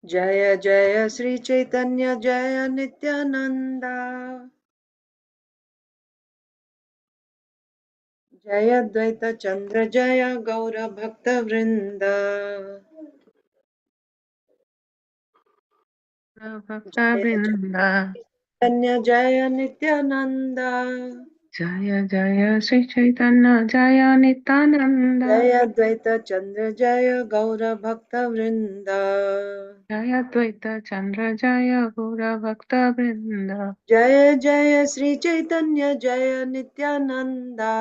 Jaya Jaya Sri Chaitanya Jaya Nityananda Jaya Dvaita Chandra Jaya Gaura Bhakta Vrinda Bhakta Vrinda. Chaitanya Jaya Nityananda Jaya Jaya Sri Chaitanya Jaya Nityananda. Jaya Dvaita Chandra Jaya Gaura Bhakta Vrinda Jaya Dvaita Chandra Jaya Gaura Bhakta Vrinda. Jaya Jaya Sri Chaitanya Jaya Nityananda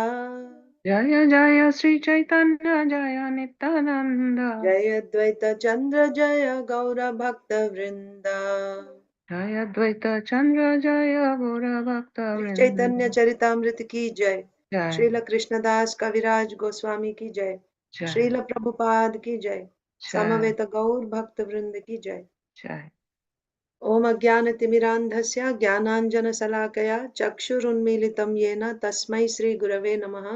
Jaya Jaya Sri Chaitanya Jaya Nityananda. Jaya Dvaita Chandra Jaya Gaura Bhakta Vrinda Jaya Dvaita Chandra Jaya Gaura Bhakta Shri Chaitanya Vrinda. Charitamrita की जय। Jai Srila Krishnadas कविराज गोस्वामी की जय। Jai Srila Prabhupada की जय। Jai समवेत गौर भक्त वृंद की जय। Jai. ओम अज्ञानतिमिरान्धस्य ज्ञानाञ्जनशलाकया चक्षुरुन्मीलितं येन तस्मै श्रीगुरवे नमः।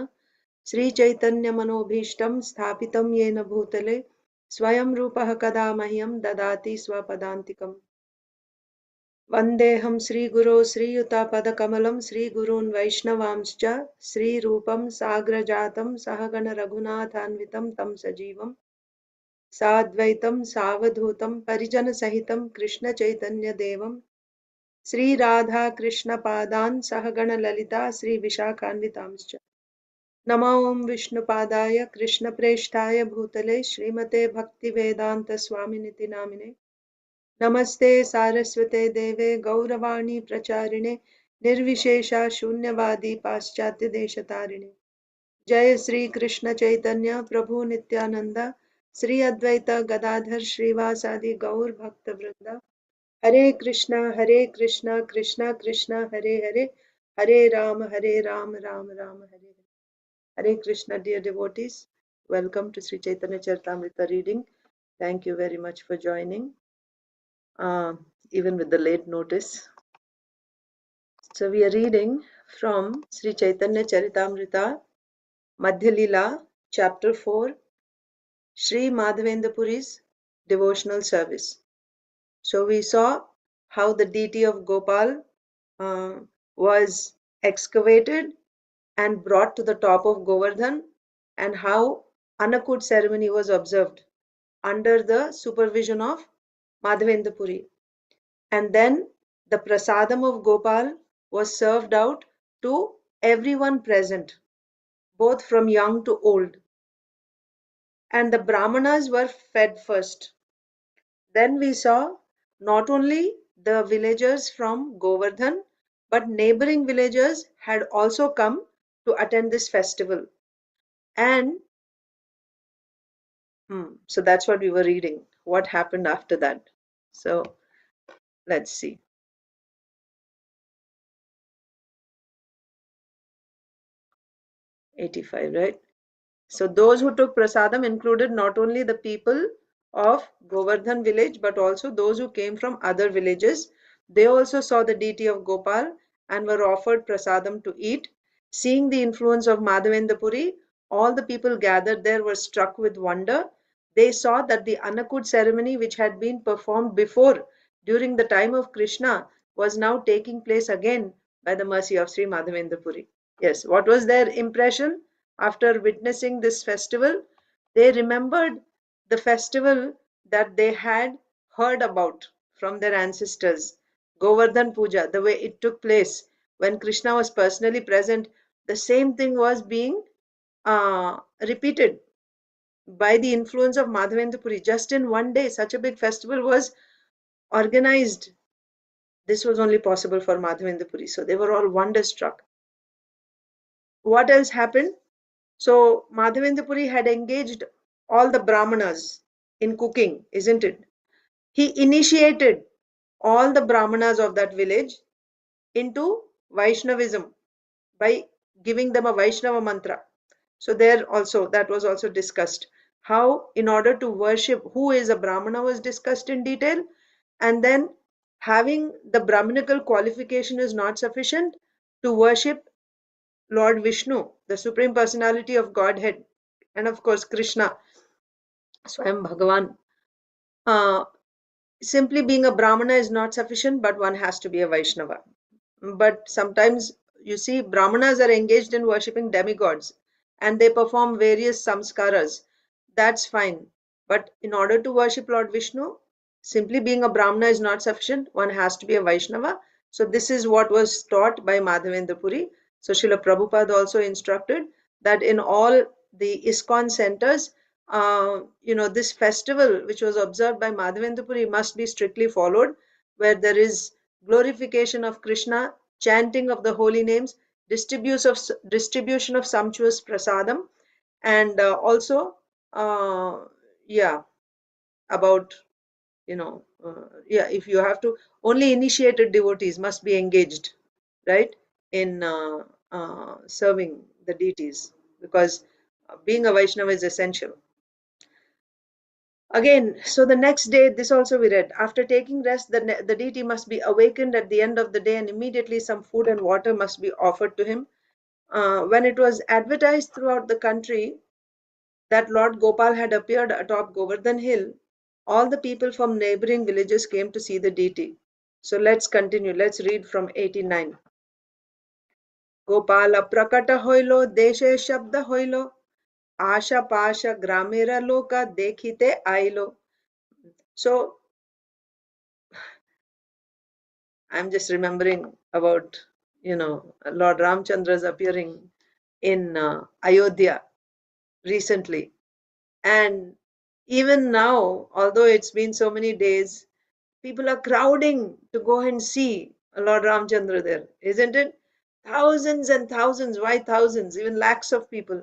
श्रीचैतन्यमनोभीष्टं स्थापितं येन भूतले स्वयं रूपः कदा मह्यं ददाति स्वपदान्तिकम्। वन्देऽहं श्रीगुरो श्रीयुतापदकमलं श्रीगुरून् वैष्णवांश्च श्रीरूपं साग्रजातं सहगण रघुनाथान्वितं तं सजीवं साद्वैतं सावधूतं परिजनसहितं कृष्णचैतन्यदेवं श्रीराधाकृष्णपादान् सहगण ललिता श्रीविशाखान्वितांश्च नमो ॐ विष्णुपादाय कृष्णप्रेष्ठाय भूतले श्रीमते भक्तिवेदान्तस्वामिनिति नामिने नमस्ते सारस्वते देवे गौरवाणी प्रचारिणे निर्विशेषा शून्यवादी पाश्चात्य देशतारिणे जय श्री कृष्ण चैतन्य प्रभु नित्यानंद श्री अद्वैत गदाधर श्रीवासादि गौर भक्त वृंदा हरे Krishna Krishna Krishna Hare Hare Hare Ram Ram Ram Hare Hare Hare Krishna, dear devotees. Welcome to Sri Chaitanya Charitamrita reading. Thank you very much for joining, even with the late notice. So we are reading from Sri Chaitanya Charitamrita, Madhya Lila, chapter 4, Sri Madhavendra Puri's devotional service. So we saw how the deity of Gopal uh, was excavated and brought to the top of Govardhan, and how Anakut ceremony was observed under the supervision of Madhavendra Puri. And then the prasadam of Gopal was served out to everyone present, both from young to old. And the brahmanas were fed first. Then we saw not only the villagers from Govardhan, but neighboring villagers had also come to attend this festival. And so that's what we were reading. What happened after that? So let's see. 85, right? So those who took prasadam included not only the people of Govardhan village, but also those who came from other villages. They also saw the deity of Gopal and were offered prasadam to eat. Seeing the influence of Madhavendra Puri, all the people gathered there were struck with wonder. They saw that the Annakud ceremony, which had been performed before during the time of Krishna, was now taking place again by the mercy of Sri Madhavendra Puri. Yes, what was their impression after witnessing this festival? They remembered the festival that they had heard about from their ancestors, Govardhan Puja, the way it took place when Krishna was personally present. The same thing was being repeated by the influence of Madhavendra Puri. Just in one day, such a big festival was organized. This was only possible for Madhavendra Puri. So they were all wonderstruck. What else happened? So Madhavendra Puri had engaged all the brahmanas in cooking, isn't it? He initiated all the brahmanas of that village into Vaishnavism by giving them a Vaishnava mantra. So there also, that was also discussed. How in order to worship, who is a brahmana was discussed in detail. And then having the brahminical qualification is not sufficient to worship Lord Vishnu, the Supreme Personality of Godhead, and of course Krishna, Swayam Bhagavan. simply being a Brahmana is not sufficient, but one has to be a Vaishnava. But sometimes you see, Brahmanas are engaged in worshipping demigods and they perform various samskaras. That's fine. But in order to worship Lord Vishnu, simply being a Brahmana is not sufficient. One has to be a Vaishnava. So, this is what was taught by Madhavendra Puri. So, Srila Prabhupada also instructed that in all the ISKCON centers, this festival which was observed by Madhavendra Puri must be strictly followed, where there is glorification of Krishna, chanting of the holy names, distribution of sumptuous prasadam, and also, uh, yeah, about, if you have to, only initiated devotees must be engaged, right, in serving the deities, because being a Vaishnava is essential. Again, so the next day, this also we read, after taking rest, the deity must be awakened at the end of the day, and immediately some food and water must be offered to him. When it was advertised throughout the country that Lord Gopal had appeared atop Govardhan Hill, all the people from neighboring villages came to see the deity. So let's continue. Let's read from 89. Gopala prakata hoilo, deshe shabda hoilo, asha pasha gramera loka dekhite ailo. So I'm just remembering about, Lord Ramchandra's appearing in Ayodhya recently. And even now, although it's been so many days, people are crowding to go and see Lord Ramchandra there, isn't it? Thousands and thousands, why thousands, even lakhs of people.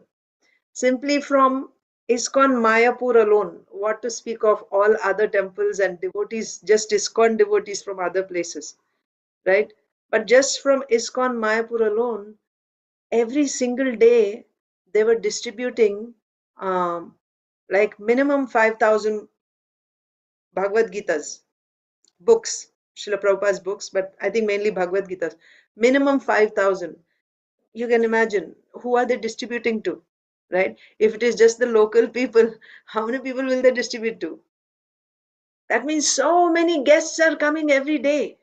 Simply from ISKCON Mayapur alone, what to speak of all other temples and devotees, just ISKCON devotees from other places, right? But just from ISKCON Mayapur alone, every single day they were distributing like minimum 5,000 Bhagavad Gitas, books, Srila Prabhupada's books, but I think mainly Bhagavad Gitas. Minimum 5,000. You can imagine, who are they distributing to, right? If it is just the local people, how many people will they distribute to? That means so many guests are coming every day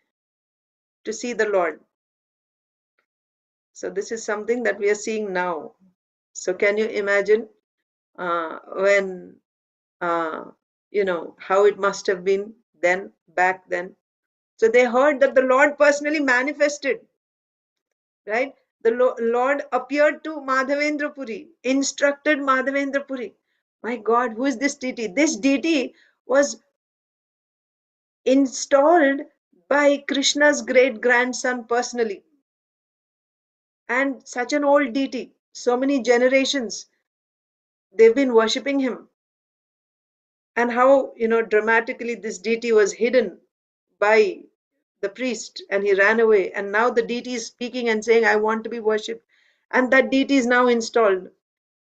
to see the Lord. So this is something that we are seeing now. So can you imagine when, how it must have been then, back then? So they heard that the Lord personally manifested, right? The Lord appeared to Madhavendra Puri, instructed Madhavendra Puri. My God, who is this deity? This deity was installed by Krishna's great grandson personally. And such an old deity, so many generations, they've been worshipping him. And how, dramatically this deity was hidden by the priest and he ran away. And now the deity is speaking and saying, I want to be worshipped. And that deity is now installed.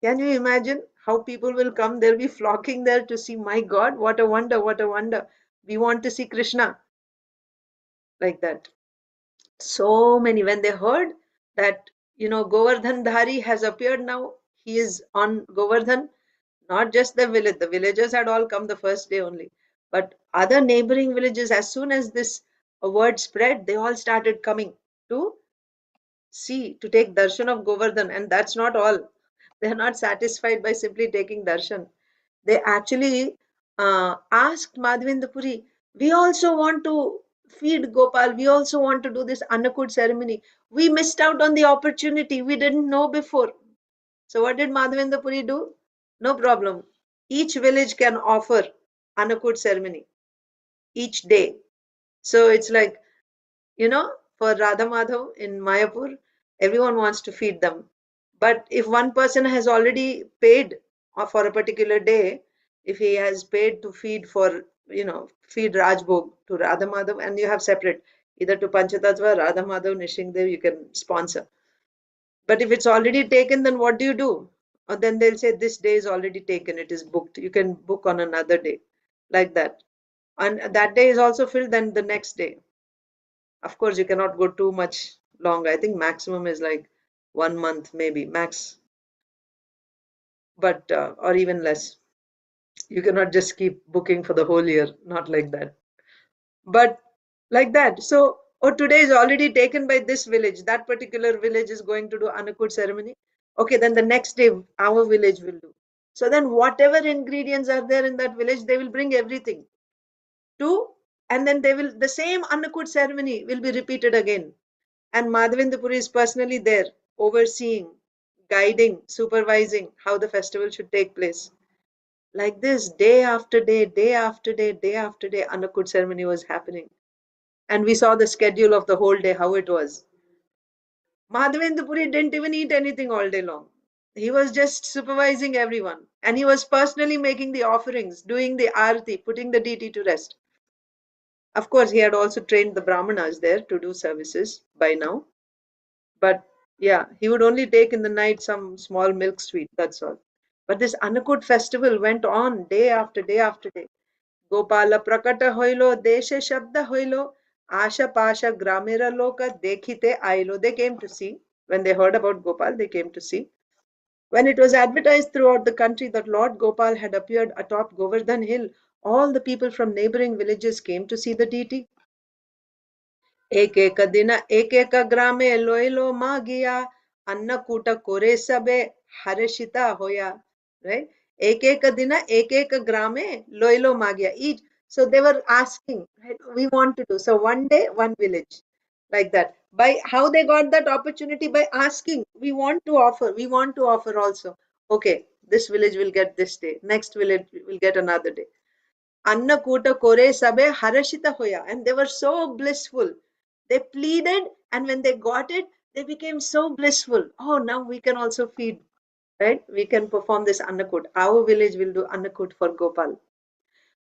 Can you imagine how people will come? They'll be flocking there to see, my God, what a wonder, what a wonder. We want to see Krishna, like that. So many, when they heard that, Govardhan Dhari has appeared now, he is on Govardhan, not just the villagers had all come the first day only, but other neighboring villages, as soon as this word spread, they all started coming to see, to take darshan of Govardhan. And that's not all. They're not satisfied by simply taking darshan. They actually asked Madhavendra Puri, we also want to feed Gopal, we also want to do this Annakud ceremony. We missed out on the opportunity, we didn't know before. So what did Madhavendra Puri do? No problem. Each village can offer Annakud ceremony each day. So it's like, for Radha Madhav in Mayapur, everyone wants to feed them. But if one person has already paid for a particular day, if he has paid to feed for, feed Rajbhog to Radha Madhav, and you have separate, either to Panchatattva, Radha Madhav, Nishingdev, you can sponsor. But if it's already taken, then what do you do? Or then they'll say, this day is already taken, it is booked. You can book on another day, like that. And that day is also filled, then the next day. Of course, you cannot go too much long. I think maximum is like 1 month, maybe max, but or even less. You cannot just keep booking for the whole year, not like that. But like that. So, oh, today is already taken by this village. That particular village is going to do Annakud ceremony. Okay, then the next day our village will do. So then whatever ingredients are there in that village, they will bring everything to, and then they will, the same Annakud ceremony will be repeated again. And Madhavendra is personally there, overseeing, guiding, supervising how the festival should take place. Like this, day after day, day after day, day after day, Annakud ceremony was happening. And we saw the schedule of the whole day, how it was. Madhavendra didn't even eat anything all day long. He was just supervising everyone. And he was personally making the offerings, doing the arati, putting the deity to rest. Of course, he had also trained the Brahmanas there to do services by now. But yeah, he would only take in the night some small milk sweet, that's all. But this Annakud festival went on day after day after day. Gopala prakata hoilo, deshe shabda hoilo, asha pasha gramera loka dekhite ailo. They came to see. When they heard about Gopal, they came to see. When it was advertised throughout the country that Lord Gopal had appeared atop Govardhan Hill, all the people from neighboring villages came to see the deity. एक एक दिन एक एक ग्रामे लोयलो मागिया अन्नकूट कोरे सबे हर्षिता होया, right? एक एक दिन एक एक ग्रामे लोयलो मागिया, each, so they were asking, right? We want to do, so one day one village, like that. By how they got that opportunity? By asking, we want to offer, we want to offer also. Okay, this village will get this day, next village will get another day. Annakuta Kore Sabe Harashita Hoya. And they were so blissful. They pleaded, and when they got it, they became so blissful. Oh, now we can also feed, right? We can perform this Annakut. Our village will do Annakut for Gopal.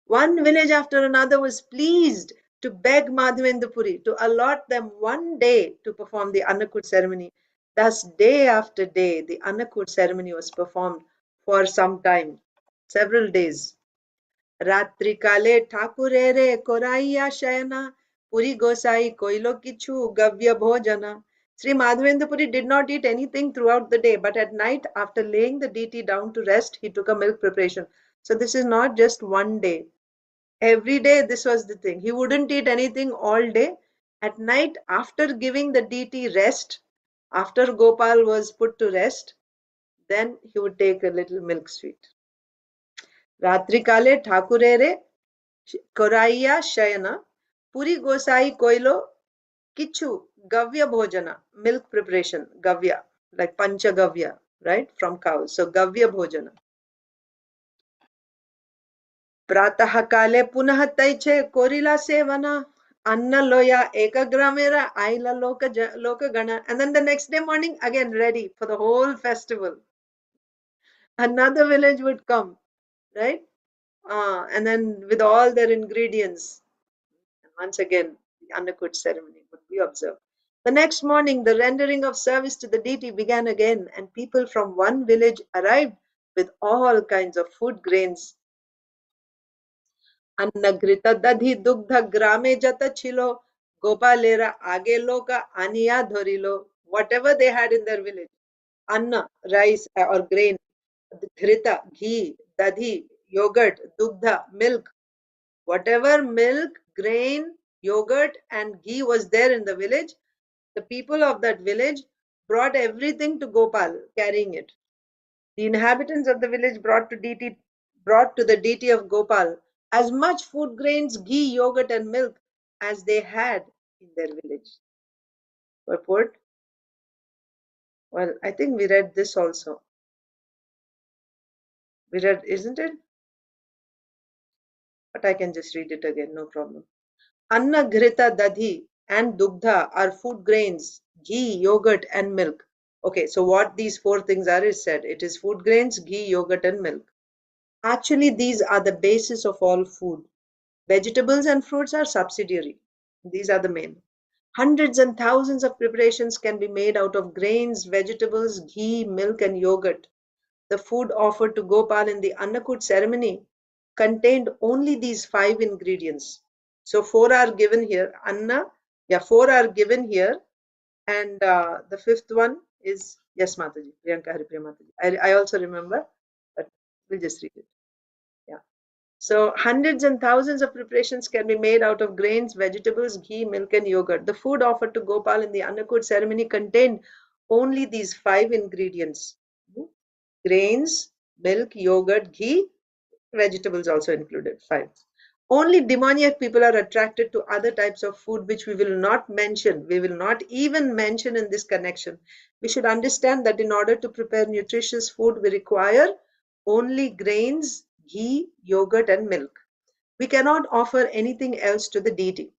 One village after another was pleased to beg Madhavendra to allot them one day to perform the Annakut ceremony. Thus, day after day, the Annakut ceremony was performed for some time, several days. রাত্রিকালে ঠাকুরেরে Koraiya Shoyna Puri Gosai Koilo Kichu Gavya Bhojana. Sri Madhavendra Puri did not eat anything throughout the day, but at night, after laying the deity down to rest, he took a milk preparation. So this is not just one day. Every day, this was the thing. He wouldn't eat anything all day. At night, after giving the deity rest, after Gopal was put to rest, then he would take a little milk sweet. Ratrikale Thakurere Koraiya Shayana, Puri Gosai Koilo, Kichu, Gavya Bhojana, milk preparation, Gavya, like Pancha Gavya, right, from cows. So Gavya Bhojana. Pratah Kale Punah Taiche Korila Sevana, Anna Loya Ekagramera, Aila Loka Gana. And then the next day morning, again ready for the whole festival. Another village would come, right? And then with all their ingredients. And once again, the Annakut ceremony would be observed. The next morning, the rendering of service to the deity began again, and people from one village arrived with all kinds of food grains. Annagrita dadhi dugdha grame jata chilo, Gopalera age loka aniya dhorilo. Whatever they had in their village, anna, rice or grain, ghrita, ghee, dadhi, yogurt, dugdha, milk, whatever milk, grain, yogurt, and ghee was there in the village, the people of that village brought everything to Gopal, carrying it. The inhabitants of the village brought to the deity of Gopal as much food grains, ghee, yogurt, and milk as they had in their village. Purport? Well, I think we read this also. We read, isn't it? But I can just read it again, no problem. Anna, Ghrita, Dadhi, and Dugdha are food grains, ghee, yogurt, and milk. Okay, so what these four things are is said. It is food grains, ghee, yogurt, and milk. Actually, these are the basis of all food. Vegetables and fruits are subsidiary. These are the main. Hundreds and thousands of preparations can be made out of grains, vegetables, ghee, milk, and yogurt. The food offered to Gopal in the Annakut ceremony contained only these five ingredients. So four are given here. Four are given here, and the fifth one is, yes, Mataji, Priyanka Haripriya Mataji. I also remember, but we'll just read it. Yeah. So hundreds and thousands of preparations can be made out of grains, vegetables, ghee, milk, and yogurt. The food offered to Gopal in the Annakud ceremony contained only these five ingredients: grains, milk, yogurt, ghee, vegetables also included, five. Only demoniac people are attracted to other types of food, which we will not mention. We will not even mention in this connection. We should understand that in order to prepare nutritious food, we require only grains, ghee, yogurt, and milk. We cannot offer anything else to the deity.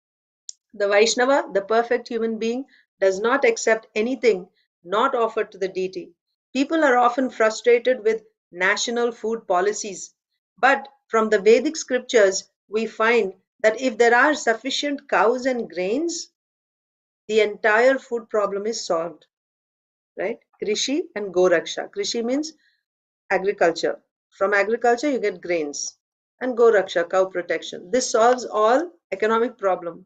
The Vaishnava, the perfect human being, does not accept anything not offered to the deity. People are often frustrated with national food policies, but from the Vedic scriptures, we find that if there are sufficient cows and grains, the entire food problem is solved. Right? Krishi and Goraksha. Krishi means agriculture. From agriculture, you get grains. And Goraksha, cow protection. This solves all economic problem.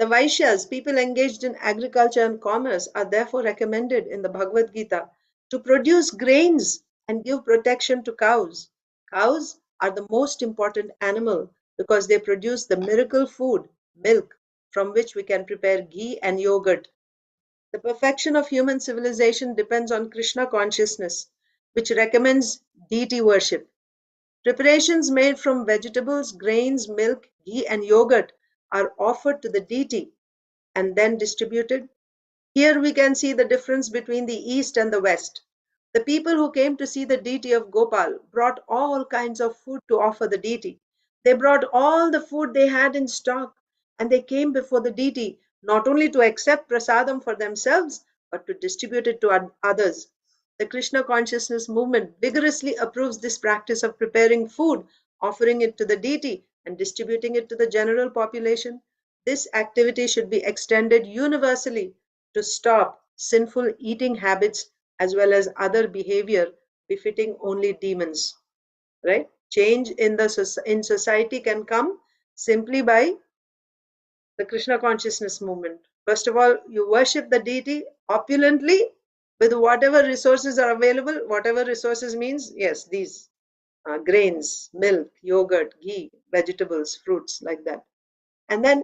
The Vaishyas, people engaged in agriculture and commerce, are therefore recommended in the Bhagavad Gita to produce grains and give protection to cows. Cows are the most important animal because they produce the miracle food, milk, from which we can prepare ghee and yogurt. The perfection of human civilization depends on Krishna consciousness, which recommends deity worship. Preparations made from vegetables, grains, milk, ghee, and yogurt are offered to the deity and then distributed. Here we can see the difference between the East and the West. The people who came to see the deity of Gopal brought all kinds of food to offer the deity. They brought all the food they had in stock and they came before the deity not only to accept prasadam for themselves but to distribute it to others. The Krishna consciousness movement vigorously approves this practice of preparing food, offering it to the deity, and distributing it to the general population. This activity should be extended universally to stop sinful eating habits as well as other behavior befitting only demons. Right? Change in society can come simply by the Krishna consciousness movement. First of all, you worship the deity opulently with whatever resources are available. Whatever resources means, yes, these grains, milk, yogurt, ghee, vegetables, fruits, like that. And then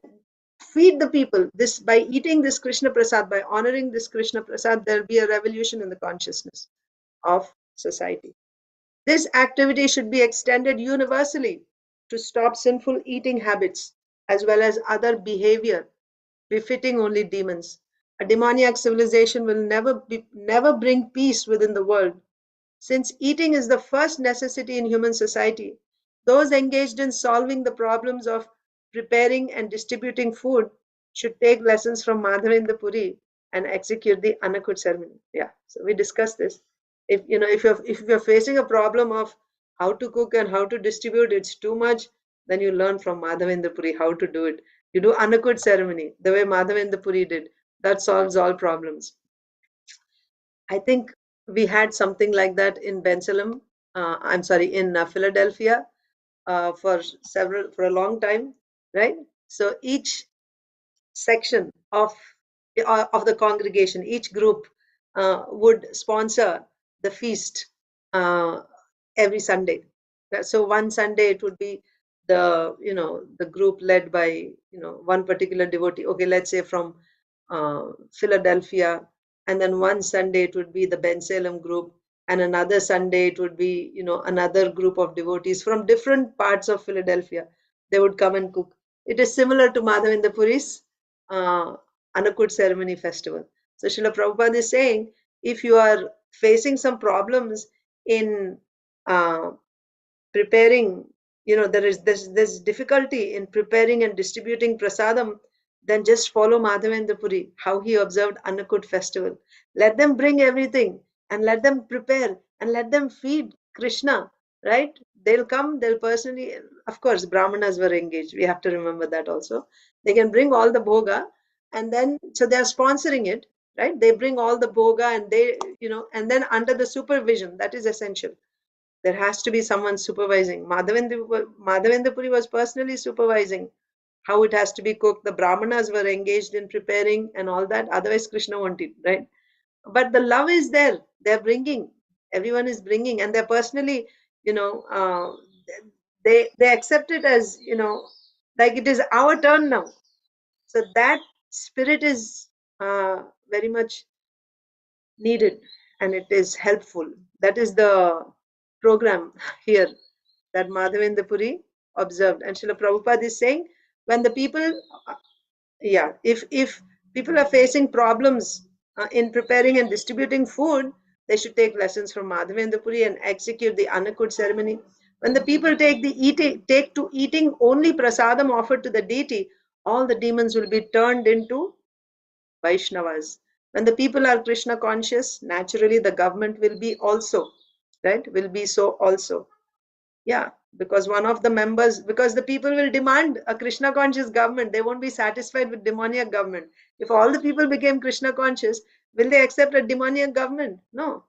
feed the people. This, by eating this Krishna Prasad, by honoring this Krishna Prasad, there'll be a revolution in the consciousness of society. This activity should be extended universally to stop sinful eating habits as well as other behavior befitting only demons. A demoniac civilization will never bring peace within the world. Since eating is the first necessity in human society, those engaged in solving the problems of preparing and distributing food should take lessons from Madhavendra Puri and execute the Annakut ceremony. Yeah, so we discussed this. If you're facing a problem of how to cook and how to distribute, it's too much, then you learn from Madhavendra Puri how to do it. You do Annakut ceremony the way Madhavendra Puri did. That solves all problems. I think we had something like that in Bensalem. I'm sorry, in Philadelphia for a long time, right? So each section of the congregation, each group would sponsor the feast uh, every Sunday. So one Sunday it would be the group led by one particular devotee. Okay, let's say from Philadelphia, and then one Sunday it would be the Ben Salem group, and another Sunday it would be another group of devotees from different parts of Philadelphia. They would come and cook. It is similar to Madhavendra Puri's uh, Anakut ceremony festival. So Srila Prabhupada is saying, if you are facing some problems in uh, preparing, there's difficulty in preparing and distributing prasadam, then just follow Madhavendra Puri, how he observed Annakut festival. Let them bring everything and let them prepare and let them feed Krishna, right? They'll come, they'll personally, of course, Brahmanas were engaged. We have to remember that also. They can bring all the bhoga and then, so they're sponsoring it, right? They bring all the bhoga and and then under the supervision, that is essential. There has to be someone supervising. Madhavendra Puri was personally supervising how it has to be cooked. The Brahmanas were engaged in preparing and all that. Otherwise, Krishna won't eat, right? But the love is there. They're bringing. Everyone is bringing, and they're personally, you know, uh, they accept it as, like it is our turn now. So that spirit is very much needed, and it is helpful. That is the program here that Madhavendra Puri observed. And Srila Prabhupada is saying, when the people, yeah, if people are facing problems in preparing and distributing food, they should take lessons from Madhavendra Puri and execute the Annakud ceremony. When the people take to eating only prasadam offered to the deity, all the demons will be turned into Vaishnavas. When the people are Krishna conscious, naturally the government will be also, right? Will be so also. Yeah, because one of the members, because the people will demand a Krishna conscious government. They won't be satisfied with demoniac government. If all the people became Krishna conscious, will they accept a demoniac government? No.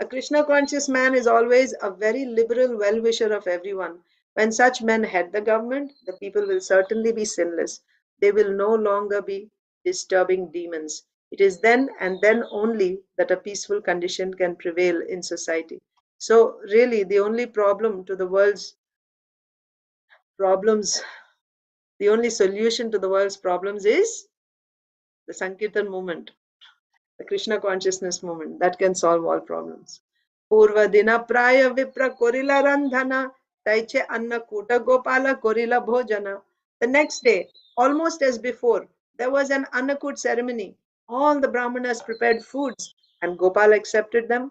A Krishna conscious man is always a very liberal well wisher of everyone. When such men head the government, the people will certainly be sinless. They will no longer be disturbing demons. It is then and then only that a peaceful condition can prevail in society. So, really, the only problem to the world's problems, the only solution to the world's problems is the Sankirtan movement, the Krishna consciousness movement. That can solve all problems. Purva dina praya vipra korila randhana taiche anna kuta gopala korila bhojana. The next day, almost as before, there was an annakut ceremony. All the brahmanas prepared foods, and Gopal accepted them.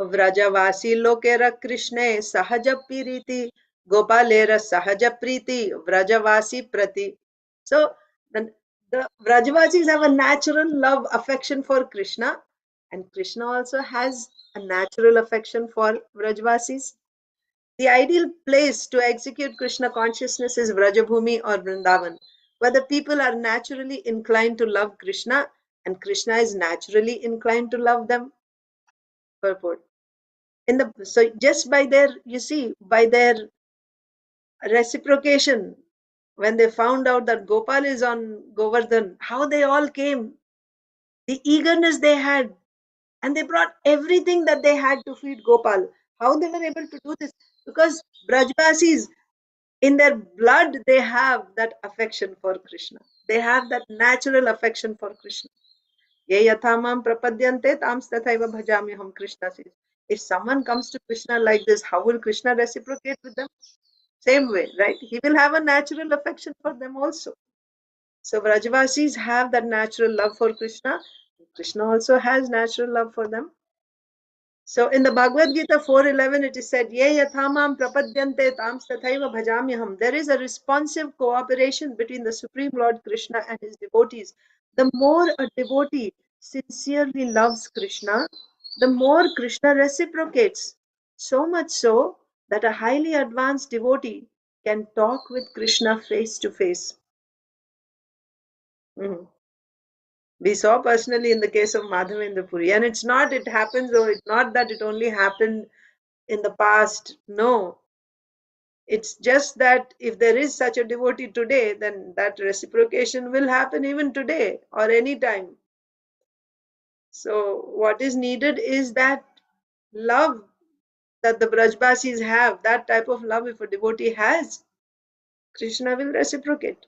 व्रजवासी लोकेर कृष्णे सहज प्रीति गोपालेर सहज प्रीति व्रजवासी prati. So the Vrajavasis have a natural love affection for Krishna, and Krishna also has a natural affection for Vrajavasis. The ideal place to execute Krishna consciousness is Vrajabhumi or Vrindavan, where the people are naturally inclined to love Krishna and Krishna is naturally inclined to love them. Purport. So just by their, you see, by their reciprocation, when they found out that Gopal is on Govardhan, how they all came, the eagerness they had, and they brought everything that they had to feed Gopal. How they were able to do this? Because Brajvasis, in their blood, they have that affection for Krishna. They have that natural affection for Krishna. Ye yathamam prapadyante tams tathaiva bhajamyaham, Krishna says. If someone comes to Krishna like this, how will Krishna reciprocate with them? Same way, right? He will have a natural affection for them also. So Vrajavasis have that natural love for Krishna. Krishna also has natural love for them. So in the Bhagavad Gita 4:11, it is said, Ye yathamam prapadyante tams tathaiva bhajamyaham. There is a responsive cooperation between the Supreme Lord Krishna and his devotees. The more a devotee sincerely loves Krishna, the more Krishna reciprocates. So much so that a highly advanced devotee can talk with Krishna face to face. Mhm. We saw personally in the case of Madhavendra Puri, and it happens, or it's not that it only happened in the past. No, it's just that if there is such a devotee today, then that reciprocation will happen even today or any time. So what is needed is that love that the Brajbasis have, that type of love. If a devotee has, Krishna will reciprocate.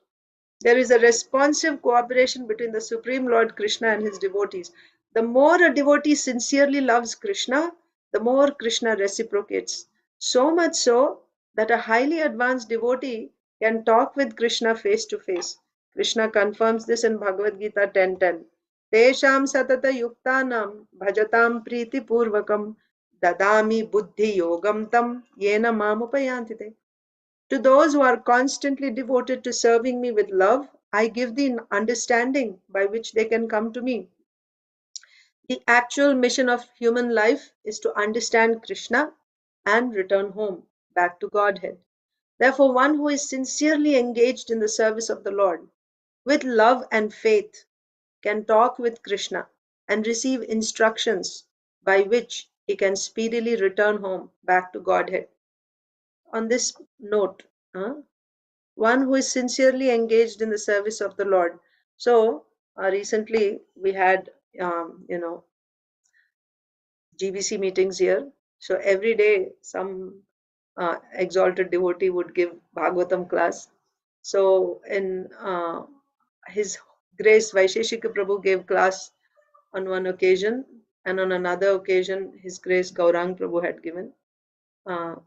There is a responsive cooperation between the Supreme Lord Krishna and his devotees. The more a devotee sincerely loves Krishna, the more Krishna reciprocates. So much so that a highly advanced devotee can talk with Krishna face to face. Krishna confirms this in Bhagavad Gita 10:10. Tesham satata yuktanam bhajatam priti purvakam dadami buddhi yogam tam yena mamupayantite. To those who are constantly devoted to serving me with love, I give the understanding by which they can come to me. The actual mission of human life is to understand Krishna and return home, back to Godhead. Therefore, one who is sincerely engaged in the service of the Lord, with love and faith, can talk with Krishna and receive instructions by which he can speedily return home, back to Godhead. On this note, one who is sincerely engaged in the service of the Lord. So recently we had, GBC meetings here. So every day some exalted devotee would give Bhagavatam class. So in His Grace Vaisheshika Prabhu gave class on one occasion, and on another occasion His Grace Gaurang Prabhu had given.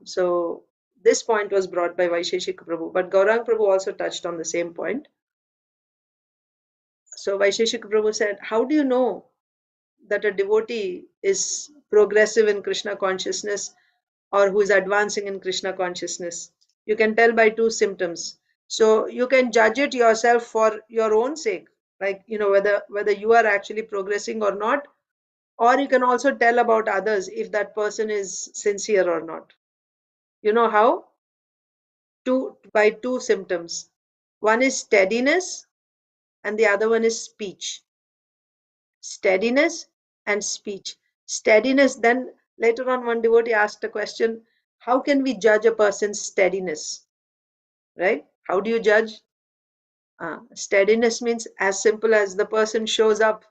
So this point was brought by Vaisheshika Prabhu, but Gaurang Prabhu also touched on the same point. So Vaisheshika Prabhu said, how do you know that a devotee is progressive in Krishna consciousness or who is advancing in Krishna consciousness? You can tell by two symptoms. So you can judge it yourself for your own sake, like whether you are actually progressing or not, or you can also tell about others if that person is sincere or not. You know how? By two symptoms. One is steadiness, and the other one is speech. Steadiness and speech. Steadiness, then later on, one devotee asked a question, how can we judge a person's steadiness? Right? How do you judge? Steadiness means as simple as the person shows up.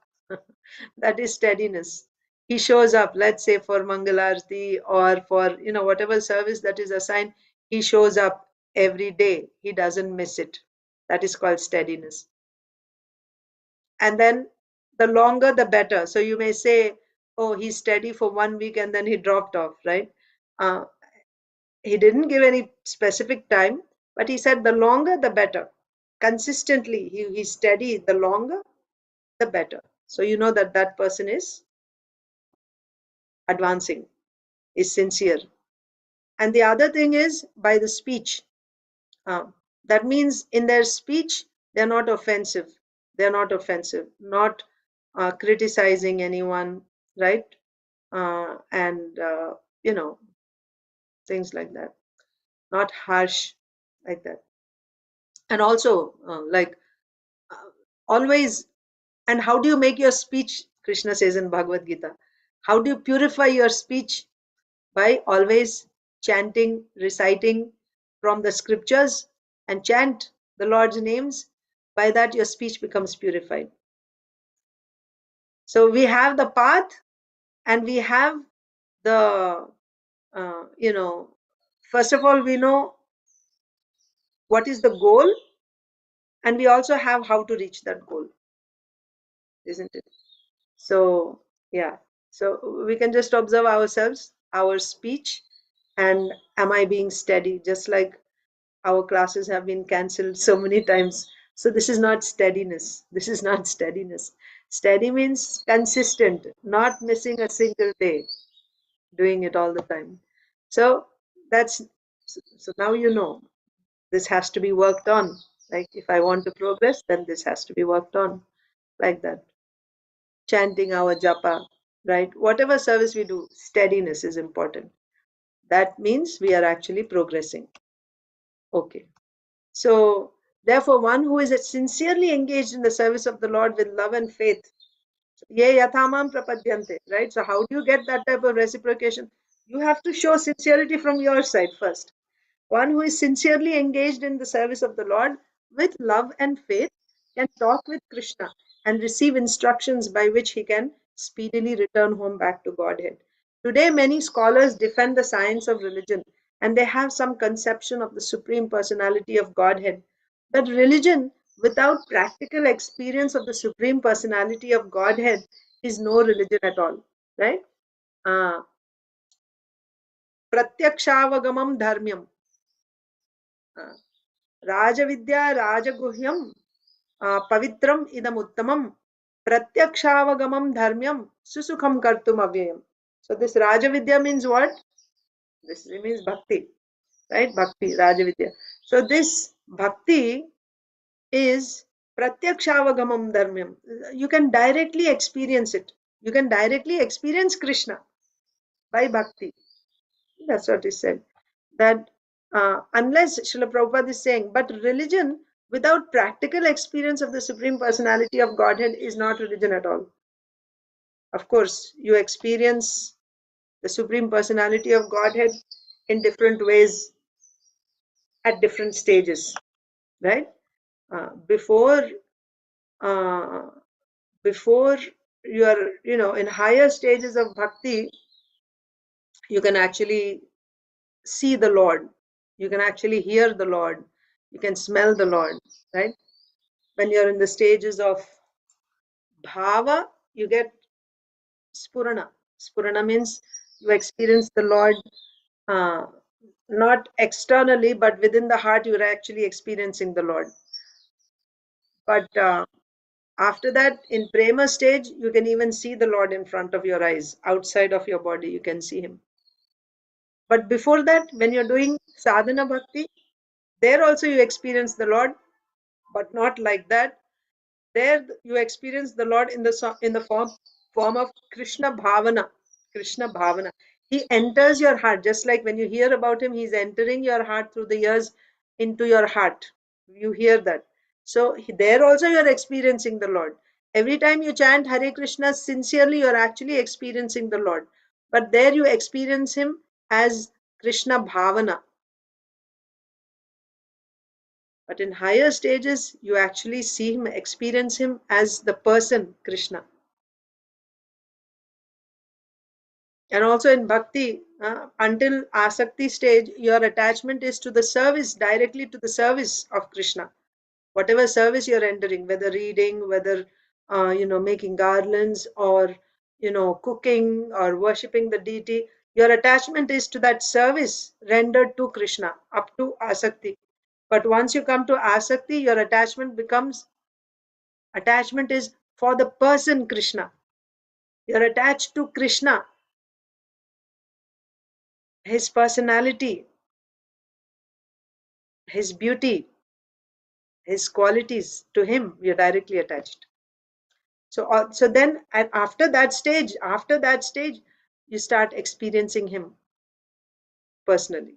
That is steadiness. He shows up, let's say for Mangalarti or for whatever service that is assigned, he shows up every day. He doesn't miss it. That is called steadiness. And then the longer the better. So you may say, oh, he's steady for 1 week and then he dropped off, right? Uh, he didn't give any specific time, but he said the longer the better. Consistently, he's steady, the longer the better. So you know that that person is advancing, is sincere. And the other thing is by the speech. Uh, that means in their speech, they're not offensive. They're not offensive, not criticizing anyone, right? And, things like that. Not harsh like that. And also, uh, always, and how do you make your speech? Krishna says in Bhagavad Gita, how do you purify your speech? By always chanting, reciting from the scriptures and chant the Lord's names. By that, your speech becomes purified. So we have the path and we have the, first of all, we know what is the goal and we also have how to reach that goal, isn't it? So, yeah. So we can just observe ourselves, our speech, and am I being steady? Just like our classes have been cancelled so many times. So this is not steadiness. This is not steadiness. Steady means consistent, not missing a single day, doing it all the time. So that's so now you know this has to be worked on. Like if I want to progress, then this has to be worked on, like that. Chanting our japa, right? Whatever service we do, steadiness is important. That means we are actually progressing. Okay. So, therefore, one who is sincerely engaged in the service of the Lord with love and faith, ye yathamam prapadyante, right? So, how do you get that type of reciprocation? You have to show sincerity from your side first. One who is sincerely engaged in the service of the Lord with love and faith can talk with Krishna and receive instructions by which he can speedily return home back to Godhead. Today, many scholars defend the science of religion and they have some conception of the Supreme Personality of Godhead. But religion without practical experience of the Supreme Personality of Godhead is no religion at all, right? Uh, Pratyakshaavagamam dharmyam. राजविद्या राजगुह्यम पवित्रम इदम उत्तमम प्रत्यक्षावगमम धर्म्यम सुसुखम कर्तुम अव्ययम. So this Rajavidya means what? This means bhakti, right? Bhakti, Rajavidya. So this bhakti is pratyakshaavagamam dharmyam. You can directly experience it. You can directly experience Krishna by bhakti. That's what is said. That unless Srila Prabhupada is saying, but religion without practical experience of the Supreme Personality of Godhead is not religion at all. Of course, you experience the Supreme Personality of Godhead in different ways at different stages, right? Uh, before, uh, before you are, in higher stages of bhakti, you can actually see the Lord. You can actually hear the Lord. You can smell the Lord, right? When you're in the stages of bhava, you get spurana. Spurana means you experience the Lord uh, not externally, but within the heart, you're actually experiencing the Lord. But after that, in prema stage, you can even see the Lord in front of your eyes, outside of your body, you can see Him. But before that, when you're doing sadhana bhakti, there also you experience the Lord, but not like that. There you experience the Lord in the form of Krishna Bhavana. Krishna Bhavana. He enters your heart, just like when you hear about him, he's entering your heart through the ears into your heart. You hear that. So there also you're experiencing the Lord. Every time you chant Hare Krishna sincerely, you're actually experiencing the Lord. But there you experience him as Krishna Bhavana. But in higher stages, you actually see him, experience him as the person Krishna. And also in bhakti, until asakti stage, your attachment is to the service, directly to the service of Krishna. Whatever service you're entering, whether reading, whether making garlands, or cooking or worshipping the deity, your attachment is to that service rendered to Krishna up to asakti. But once you come to asakti, your attachment is for the person Krishna. You're attached to Krishna, his personality, his beauty, his qualities. To him you're directly attached. So then, and after that stage you start experiencing him personally.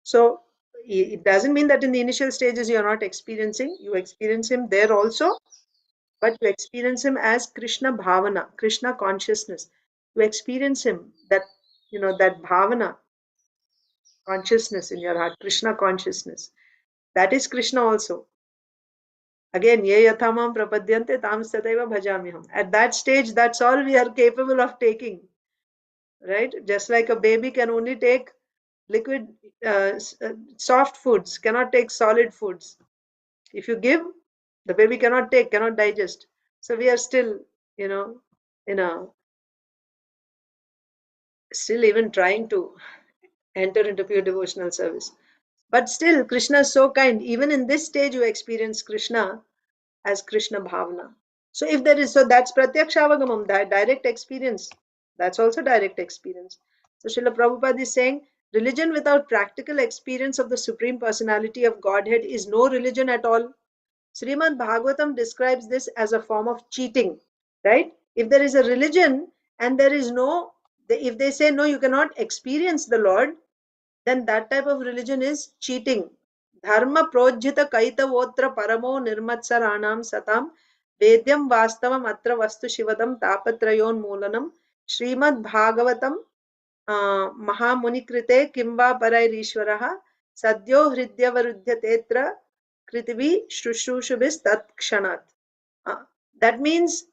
So it doesn't mean that in the initial stages you're not experiencing. You experience him there also, but you experience him as Krishna Bhavana, Krishna consciousness. You experience him, that Bhavana, consciousness in your heart, Krishna consciousness. That is Krishna also. Again, ye yathamam prapadyante tam sataiva bhajamiham. At that stage, that's all we are capable of taking, right? Just like a baby can only take liquid, soft foods, cannot take solid foods. If you give, the baby cannot digest. So we are still, you know, in a still even trying to enter into pure devotional service. But still, Krishna is so kind. Even in this stage, you experience Krishna as Krishna Bhavana. So if there is, so that's Pratyaksha that direct experience. That's also direct experience. So Srila Prabhupada is saying, religion without practical experience of the Supreme Personality of Godhead is no religion at all. Srimad Bhagavatam describes this as a form of cheating, right? If there is a religion and there is no, if they say no, you cannot experience the Lord, then that type of religion is cheating. Dharma projjita kaitavotra paramo nirmatsaranam satam vedyam vastavam atra vastu shivadam tapatrayon moolanam Srimad Bhagavatam महामुनिकृते किंवा परैरीश्वरः सद्यो हृद्यवरुध्यतेऽत्र कृतिभिः शुश्रूषुभिस्तत्क्षणात्. That means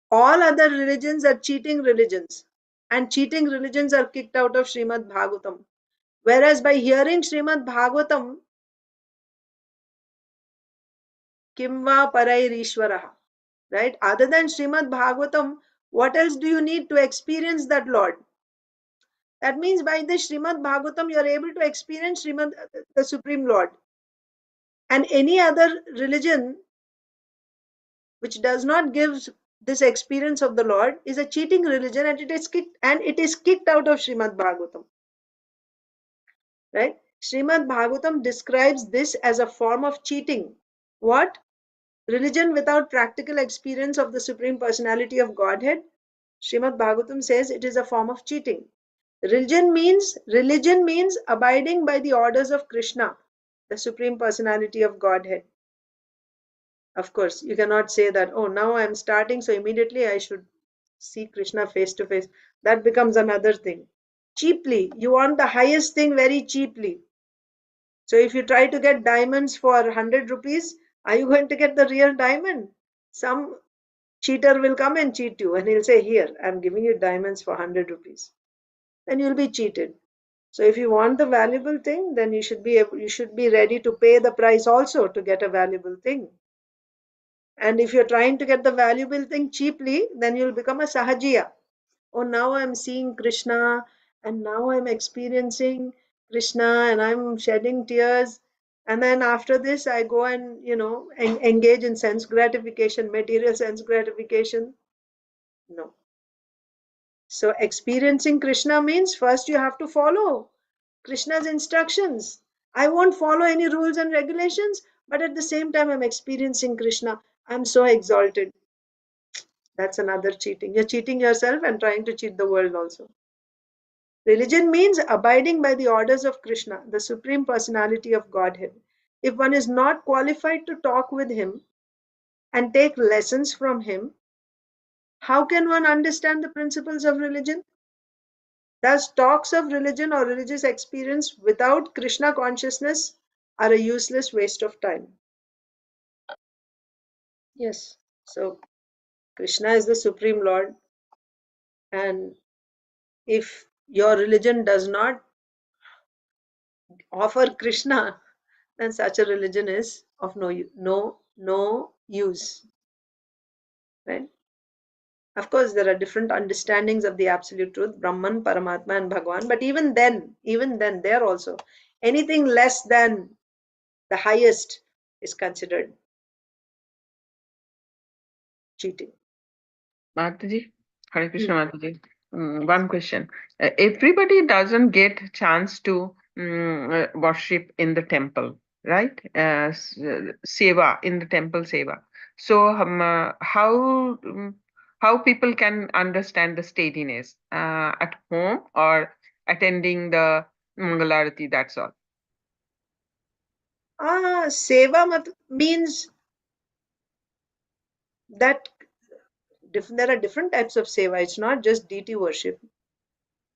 all other religions are cheating religions, and cheating religions are kicked out of Srimad Bhagavatam. Whereas by hearing Srimad Bhagavatam, Kimva Parairishwaraha, right? Other than Srimad Bhagavatam, what else do you need to experience that Lord? That means by the Srimad Bhagavatam, you are able to experience the Supreme Lord. And any other religion which does not give this experience of the Lord is a cheating religion, and it is kicked out of Srimad Bhagavatam. Right? Srimad Bhagavatam describes this as a form of cheating. What? Religion without practical experience of the Supreme Personality of Godhead. Srimad Bhagavatam says it is a form of cheating. Religion means abiding by the orders of Krishna, the Supreme Personality of Godhead. Of course, you cannot say that, oh, now I am starting, so immediately I should see Krishna face to face. That becomes another thing. Cheaply, you want the highest thing very cheaply. So if you try to get diamonds for 100 rupees, are you going to get the real diamond? Some cheater will come and cheat you, and he'll say, here, I'm giving you diamonds for 100 rupees. then you'll be cheated. So if you want the valuable thing, then you should be ready to pay the price also to get a valuable thing. And if you're trying to get the valuable thing cheaply, then you'll become a sahajiya. Oh, now I'm seeing Krishna, and now I'm experiencing Krishna, and I'm shedding tears. And then after this, I go and, engage in sense gratification, material sense gratification. No. So experiencing Krishna means first you have to follow Krishna's instructions. I won't follow any rules and regulations, but at the same time, I'm experiencing Krishna. I'm so exalted. That's another cheating. You're cheating yourself and trying to cheat the world also. Religion means abiding by the orders of Krishna, the Supreme Personality of Godhead. If one is not qualified to talk with him and take lessons from him, how can one understand the principles of religion? Thus, talks of religion or religious experience without Krishna consciousness are a useless waste of time. Yes. So, Krishna is the Supreme Lord, and if your religion does not offer Krishna, then such a religion is of no use. Right? Of course, there are different understandings of the absolute truth, Brahman, Paramatma, and Bhagwan. But even then, there also, anything less than the highest is considered cheating. Mataji, Hare Krishna Hmm. Mataji. One question. Everybody doesn't get chance to worship in the temple, right? Seva, in the temple seva. So, how people can understand the steadiness at home or attending the Mangalarati, that's all. Means that there are different types of seva. It's not just deity worship.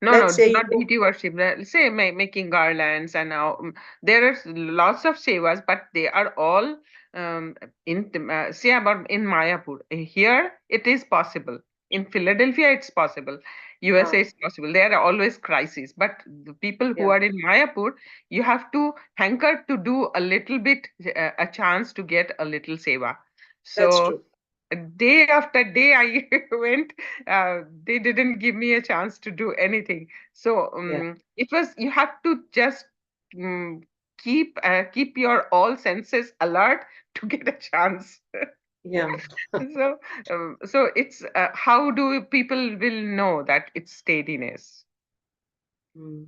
No, Let's no, say you not go. deity worship. Say making garlands and now there are lots of sevas, but they are all say about in Mayapur. Here it is possible. In Philadelphia, it's possible. USA, Ah, it's possible. There are always crises, but the people who yeah, are in Mayapur, you have to hanker to do a little bit, a chance to get a little seva. that's So true. day after day I went, they didn't give me a chance to do anything. So Yeah, it was, you have to just um, keep your all senses alert to get a chance. yeah. So so it's how do people will know that it's steadiness? Hmm.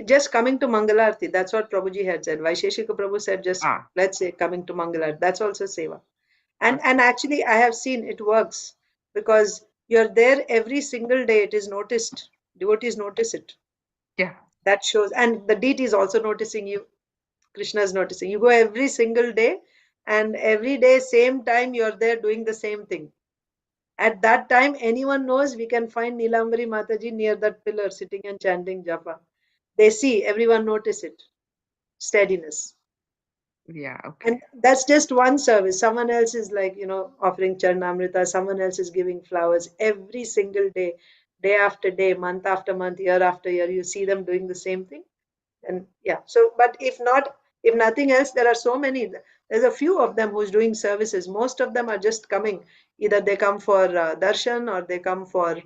Just coming to Mangalarti, that's what Prabhuji had said. Vaisheshika Prabhu said, just Ah, let's say coming to Mangalarti. That's also seva. And okay. and actually, I have seen it works because you're there every single day. It is noticed. Devotees notice it. Yeah. That shows, and the deity is also noticing you. Krishna is noticing. You go every single day, and every day, same time, you're there doing the same thing. At that time, anyone knows we can find Nilambari Mataji near that pillar sitting and chanting japa. They see, everyone notice it. Steadiness. Yeah, okay. And that's just one service. Someone else is like, offering Charnamrita, someone else is giving flowers every single day, day after day, month after month, year after year. You see them doing the same thing. And yeah, so, but if not, if nothing else, there are so many. There's a few of them who's doing services. Most of them are just coming. Either they come for darshan or they come for,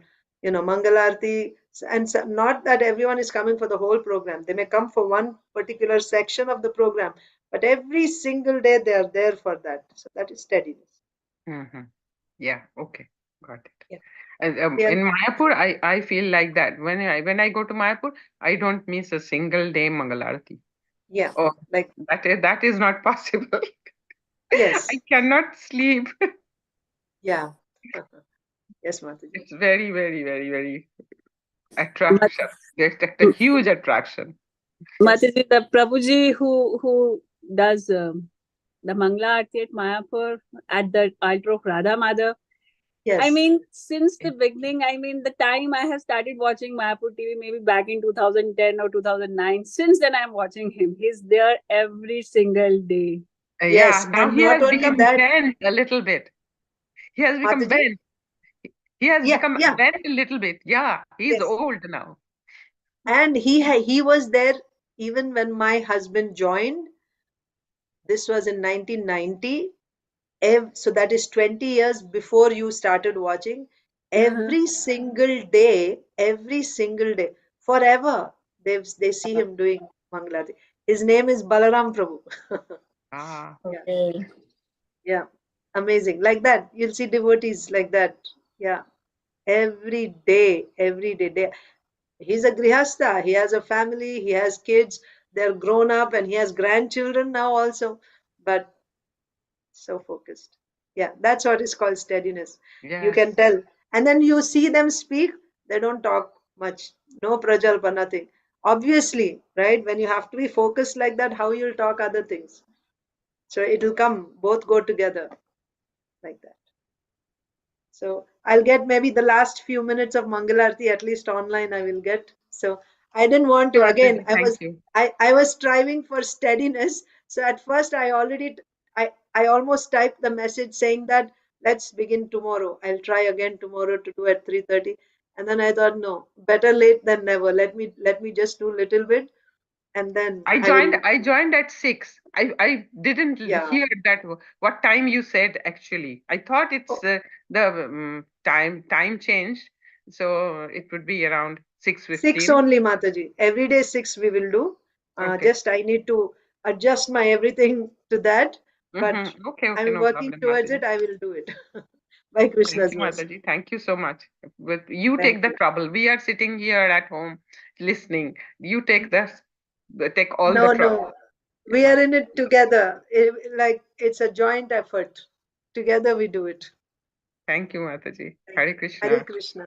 Mangalarti. And so, not that everyone is coming for the whole program. They may come for one particular section of the program, but every single day they are there for that. So that is steadiness. Hmm. Yeah, okay. Got it. Yeah. In Yeah. Mayapur, I feel like that when I go to Mayapur, I don't miss a single day Mangalarati. Yeah. Oh, Like, that is not possible. I yes. cannot sleep. Yeah. Yes, Mataji. It's very, very, very, very Ma- attraction. There's a huge attraction. Yes. Mataji, the Prabhuji who does the Mangla Aarti at Mayapur at the altar of Radha Madhav. I Yes. mean, since the beginning, I mean, the time I have started watching Mayapur TV, maybe back in 2010 or 2009, since then I'm watching him. He's there every single day. Yes. Yeah, now And he not has only become that, bent a little bit. He has become Mataji. bent. He has Yeah. become Yeah. bent a little bit. Yeah, he's Yes. old now. And he was there even when my husband joined. This was in 1990. So that is 20 years before you started watching. Uh-huh. Every single day, forever, they see him doing Mangalarti. His name is Balaram Prabhu. Ah, Yeah, Okay. yeah, amazing. Like that, you'll see devotees like that. Yeah, every day. He's a grihastha. He has a family. He has kids. They're grown up, and he has grandchildren now also. But so focused. Yeah, that's what is called steadiness. You can yes. tell. And then you see them speak, they don't talk much. No prajalpa, nothing. Obviously, right? When you have to be focused like that, how you'll talk other things. So it'll come, both go together like that. So I'll get maybe the last few minutes of Mangalarti, at least online I will get. So I didn't want Thank to, you, again, Mataji. Thank you. I was striving for steadiness. So at first I almost typed the message saying that let's begin tomorrow. I'll try again tomorrow to do at 3:30. And then I thought, no, better late than never. Let me just do a little bit, and then I I joined will. I joined at 6. I didn't Yeah. hear that what time you said actually. I thought it's Oh, the time changed, so it would be around six 6:15. only, Mataji. Every day six we will do. Okay. Just I need to adjust my everything to that, but Okay, okay, I'm no working problem, towards Mataji. it. I will do it by Thank Krishna's you, mercy. Mataji. Thank you so much. But you Thank take the you. trouble. We are sitting here at home listening. You take all the No, trouble. no, we are in it together. Like it's a joint effort. Together we do it. Thank you, Mataji. Thank Hare you. Hare Krishna. Krishna.